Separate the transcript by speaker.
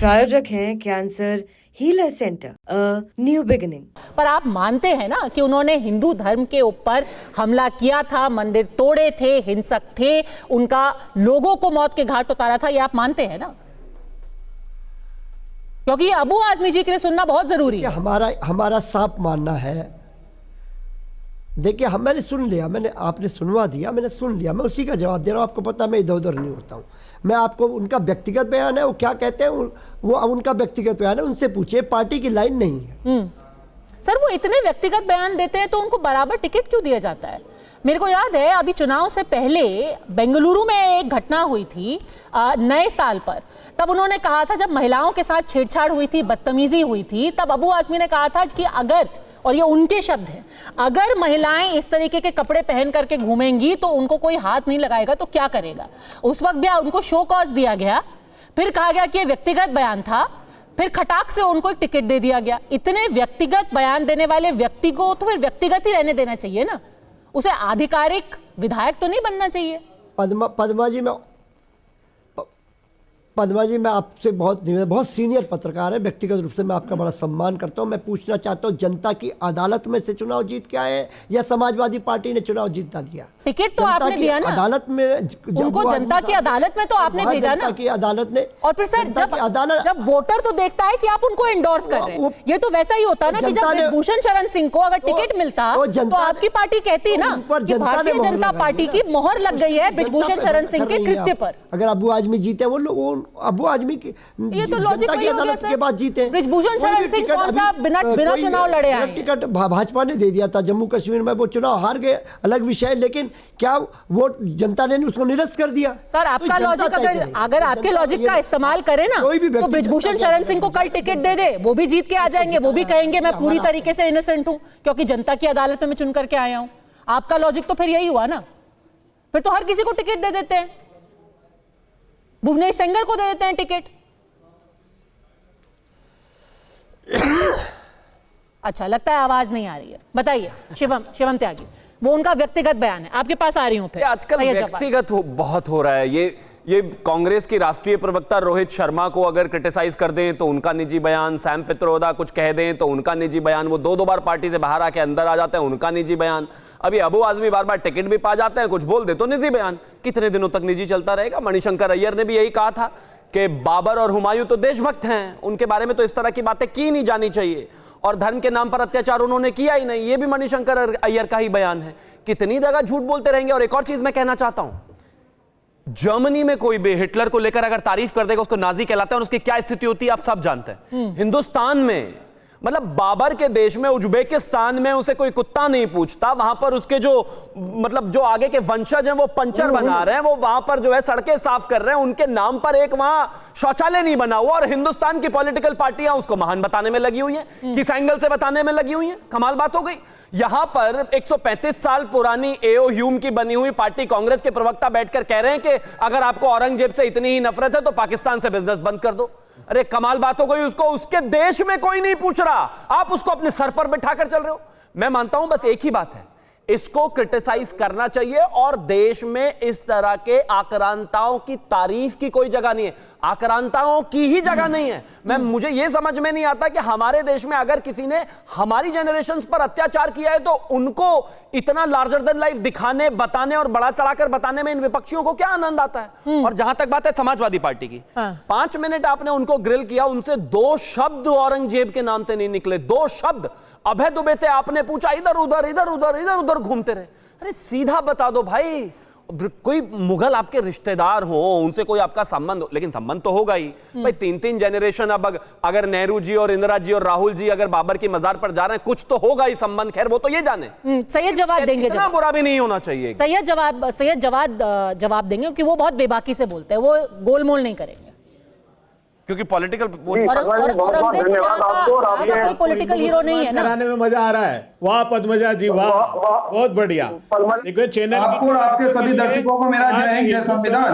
Speaker 1: प्रायोजक हैं cancer healer centre, new beginning.
Speaker 2: पर आप मानते हैं ना कि उन्होंने हिंदू धर्म के ऊपर हमला किया था, मंदिर तोड़े थे, हिंसक थे, उनका लोगों को मौत के घाट उतारा था, ये आप मानते हैं ना? क्योंकि अबू आजमी जी के लिए सुनना बहुत जरूरी है।
Speaker 3: हमारा साफ मानना है, देखिए मैंने सुन लिया, आपने सुनवा दिया, मैंने सुन लिया, मैं उसी का जवाब दे रहा हूँ। आपको पता मैं इधर उधर नहीं होता हूँ। मैं आपको उनका व्यक्तिगत बयान है, वो क्या कहते हैं वो उनका व्यक्तिगत बयान है, उनसे पूछिए, पार्टी की लाइन नहीं है।
Speaker 2: सर वो इतने व्यक्तिगत बयान देते हैं तो उनको बराबर टिकट क्यों दिया जाता है? मेरे को याद है अभी चुनाव से पहले बेंगलुरु में एक घटना हुई थी नए साल पर। तब उन्होंने कहा था, जब महिलाओं के साथ छेड़छाड़ हुई थी, बदतमीजी हुई थी, तब अबू आजमी ने कहा था कि अगर, और ये उनके शब्द हैं, अगर महिलाएं इस तरीके के कपड़े पहन करके घूमेंगी तो उनको कोई हाथ नहीं लगाएगा तो क्या करेगा? उस वक्त भी उनको शो कॉज दिया गया, फिर कहा गया कि ये व्यक्तिगत बयान था, फिर खटाक से उनको एक टिकट दे दिया गया। इतने व्यक्तिगत बयान देने वाले व्यक्ति को तो फिर व्यक्तिगत ही रहने देना चाहिए ना, उसे आधिकारिक विधायक तो नहीं बनना चाहिए।
Speaker 3: पद्मा जी मैं आपसे बहुत सीनियर पत्रकार है, व्यक्तिगत रूप से मैं आपका बड़ा सम्मान करता हूं। मैं पूछना चाहता हूं, जनता की अदालत में से चुनाव जीत के आए या समाजवादी पार्टी ने चुनाव जीता दिया?
Speaker 2: टिकट तो आपने दिया ना
Speaker 3: अदालत में,
Speaker 2: उनको जनता की अदालत में तो आपने भेजा ना,
Speaker 3: की अदालत ने।
Speaker 2: और फिर सर जब वोटर तो देखता है कि आप उनको एंडोर्स कर रहे हैं, ये तो वैसा ही होता ना कि जब ब्रिजभूषण शरण सिंह को अगर टिकट मिलता तो आपकी पार्टी कहती ना कि भारतीय जनता पार्टी की मोहर लग गई है ब्रिजभूषण शरण सिंह के कृत्य पर।
Speaker 3: अगर अबू आजमी जीते, वो अबू आजमी की,
Speaker 2: ये तो लॉजिक
Speaker 3: की अदालत के बाद जीते।
Speaker 2: ब्रिजभूषण शरण सिंह कौन सा बिना चुनाव लड़े आए?
Speaker 3: टिकट भाजपा ने दे दिया था जम्मू कश्मीर में, वो चुनाव हार गए, अलग विषय, लेकिन क्या वोट जनता ने उसको निरस्त कर दिया?
Speaker 2: सर आपका लॉजिक अगर आपके लॉजिक का इस्तेमाल करें ना तो ब्रिजभूषण शरण सिंह को कल टिकट दे दे, वो भी जीत के आ जाएंगे, वो भी कहेंगे मैं पूरी तरीके से इनोसेंट हूं क्योंकि जनता की अदालत में मैं चुन करके आया हूं। आपका लॉजिक तो फिर यही हुआ ना, फिर तो हर किसी को टिकट दे देते हैं, भुवनेश सेंगर को दे देते हैं टिकट। अच्छा लगता है आवाज नहीं आ रही है, बताइए शिवम त्यागी, वो उनका व्यक्तिगत बयान है, आपके पास आ रही हूं फिर।
Speaker 4: आजकल व्यक्तिगत बहुत हो रहा है। ये कांग्रेस की राष्ट्रीय प्रवक्ता रोहित शर्मा को अगर क्रिटिसाइज कर दें तो उनका निजी बयान, सैम पित्रोदा कुछ कह दें तो उनका निजी बयान, वो दो बार पार्टी से बाहर आके अंदर आ जाते हैं, उनका निजी बयान। अभी अबू आजमी बार टिकट भी पा जाते हैं, कुछ बोल दे तो निजी बयान। कितने दिनों तक निजी चलता रहेगा? मणिशंकर अय्यर ने भी यही कहा था कि बाबर और हुमायूं तो देशभक्त हैं, उनके बारे में तो इस तरह की बातें की नहीं जानी चाहिए, और धर्म के नाम पर अत्याचार उन्होंने किया ही नहीं। ये भी मणिशंकर अय्यर का ही बयान है। कितनी जगह झूठ बोलते रहेंगे। और एक और चीज मैं कहना चाहता हूं, जर्मनी में कोई भी हिटलर को लेकर अगर तारीफ कर देगा उसको नाजी कहलाता है, और उसकी क्या स्थिति होती है आप सब जानते हैं। हिंदुस्तान में, मतलब बाबर के देश में, उज्बेकिस्तान में उसे कोई कुत्ता नहीं पूछता, वहां पर उसके जो आगे के वंशज हैं वो पंचर बना रहे हैं, वो वहां पर जो है सड़कें साफ कर रहे हैं, उनके नाम पर एक वहां शौचालय नहीं बना हुआ, और हिंदुस्तान की पॉलिटिकल पार्टियां उसको महान बताने में लगी हुई हैं, किस एंगल से बताने में लगी हुई हैं। कमाल बात हो गई। यहां पर 135 साल पुरानी एओ ह्यूम की बनी हुई पार्टी कांग्रेस के प्रवक्ता बैठकर कह रहे हैं कि अगर आपको औरंगजेब से इतनी ही नफरत है तो पाकिस्तान से बिजनेस बंद कर दो। अरे कमाल बात हो गई। उसको उसके देश में कोई नहीं पूछ रहा, आप उसको अपने सर पर बिठाकर चल रहे हो। मैं मानता हूं बस एक ही बात है, इसको क्रिटिसाइज करना चाहिए, और देश में इस तरह के आक्रांताओं की तारीफ की कोई जगह नहीं है, आक्रांताओं की ही जगह नहीं है। मुझे यह समझ में नहीं आता कि हमारे देश में अगर किसी ने हमारी जनरेशन पर अत्याचार किया है तो उनको इतना लार्जर देन लाइफ दिखाने, बताने और बड़ा चढ़ाकर बताने में इन विपक्षियों को क्या आनंद आता है। और जहां तक बात है समाजवादी पार्टी की, 5 मिनट आपने उनको ग्रिल किया, उनसे 2 शब्द औरंगजेब के नाम से नहीं निकले, 2 शब्द। अभय दुबे से आपने पूछा, इधर उधर घूमते रहे। अरे सीधा बता दो भाई, कोई मुगल आपके रिश्तेदार हो, उनसे कोई आपका संबंध हो, लेकिन संबंध तो होगा ही भाई। 3 जनरेशन, अब अगर नेहरू जी और इंदिरा जी और राहुल जी अगर बाबर की मजार पर जा रहे हैं, कुछ तो होगा ही संबंध। खैर वो तो ये जाने।
Speaker 2: सैयद जवाब देंगे,
Speaker 4: इतना बुरा भी नहीं होना चाहिए।
Speaker 2: सैयद जवाब देंगे क्योंकि वो बहुत बेबाकी से बोलते हैं, वो गोलमोल नहीं करेंगे
Speaker 4: क्योंकि पॉलिटिकल
Speaker 2: पॉलिटिकल हीरो नहीं है ना।
Speaker 5: कराने में मजा आ रहा है। वाह पद्मजा जी, वाह, बहुत बढ़िया। देखो चैनल
Speaker 6: आपको और आपके सभी दर्शकों को मेरा जय हिंद, जय संविधान।